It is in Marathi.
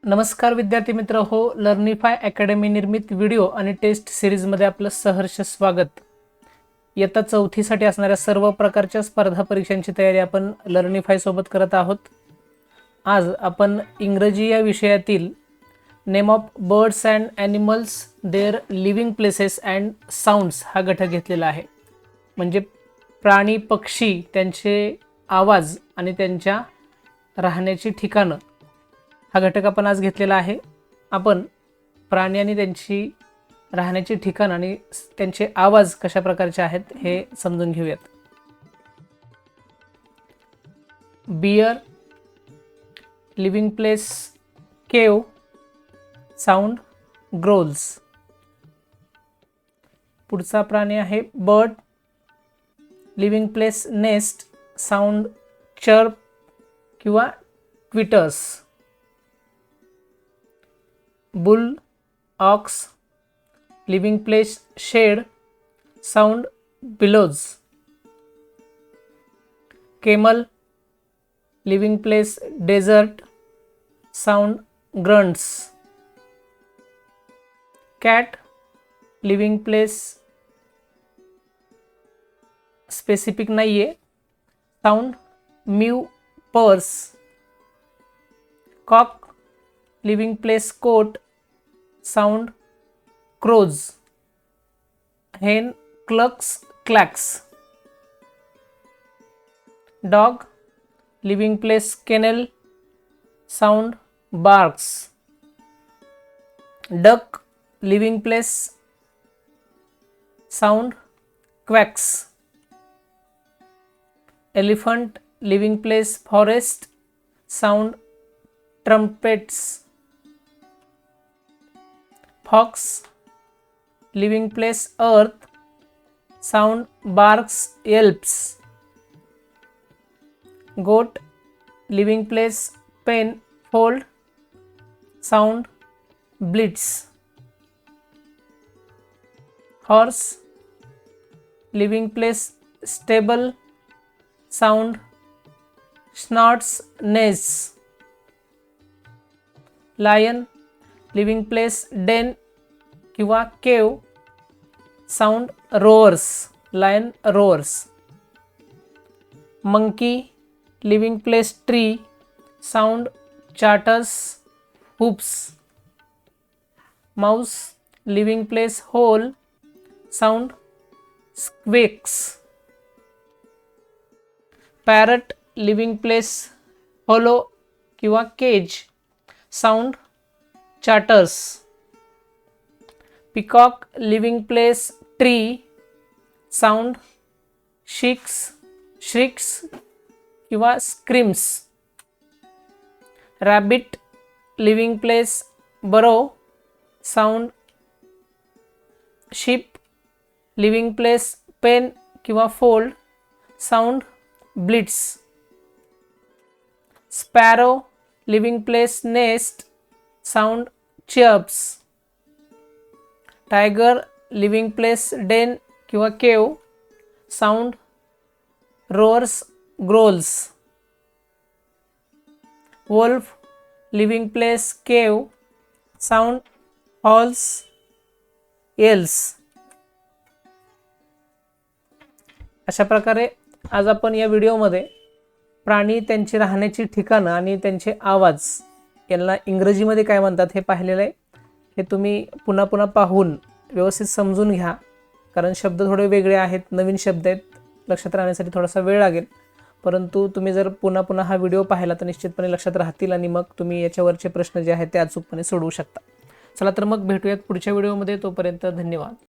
नमस्कार विद्यार्थी मित्र हो, लर्निफाय अकॅडमी निर्मित व्हिडिओ आणि टेस्ट सिरीजमध्ये आपलं सहर्ष स्वागत। इयत्ता 4थी साठी असणाऱ्या सर्व प्रकारच्या स्पर्धा परीक्षांची तयारी आपण लर्निफाय सोबत करत आहोत। आज आपण इंग्रजी या विषयातील name of birds and animals, their living places and sounds हा घटक घेतलेला आहे। म्हणजे प्राणी पक्षी त्यांचे आवाज आणि त्यांच्या राहण्याची ठिकाणं हा घटक आपण आज घेतलेला आहे। आपण प्राणी आणि त्यांची राहण्याची ठिकाण आणि त्यांचे आवाज कशा प्रकारचे आहेत हे समजून घेऊयात। Bear, living place cave, sound growls. पुढचा प्राणी आहे bird, living place nest, sound chirp किंवा twitters. Bull, ox, living place shed, sound bellows. Camel, living place desert, sound grunts. Cat, living place specific नाहीये, sound mew purrs. Cock, living place cote, sound crows. Hen, clucks clacks. Dog, living place kennel, sound barks. Duck, living place sound quacks. Elephant, living place forest, sound trumpets. Fox, living place earth, sound barks yelps. Goat, living place pen fold, sound bleats. Horse, living place stable, sound snorts neighs. Lion, living place den किंवा cave, sound roars, lion roars. Monkey, living place tree, sound chatters whoops. Mouse, living place hole, sound squeaks. Parrot, living place hollow किंवा cage, sound chatters. Peacock, living place tree, sound shrieks किंवा screams. Rabbit, living place burrow, sound sheep. Living place pen किंवा fold, sound Blitz. Sparrow, living place nest, sound chirps. Tiger, living place den किंवा cave, sound roars growls. Wolf, living place cave, sound howls yells. अशा प्रकारे आज आपण या व्हिडिओमध्ये प्राणी, त्यांची राहण्याची ठिकाणं आणि त्यांचे आवाज यांना इंग्रजीमध्ये काय म्हणतात हे पाहिलेलं आहे। हे तुम्ही पुन्हा पुन्हा पाहून व्यवस्थित समजून घ्या, कारण शब्द थोडे वेगळे आहेत, नवीन शब्द आहेत, लक्षात राहण्यासाठी थोडासा वेळ लागेल। परंतु तुम्ही जर पुन्हा पुन्हा हा व्हिडिओ पाहिला तर निश्चितपणे लक्षात राहतील आणि मग तुम्ही याच्यावरचे प्रश्न जे आहेत ते अचूकपणे सोडवू शकता। चला तर मग भेटूयात पुढच्या व्हिडिओमध्ये, तोपर्यंत धन्यवाद।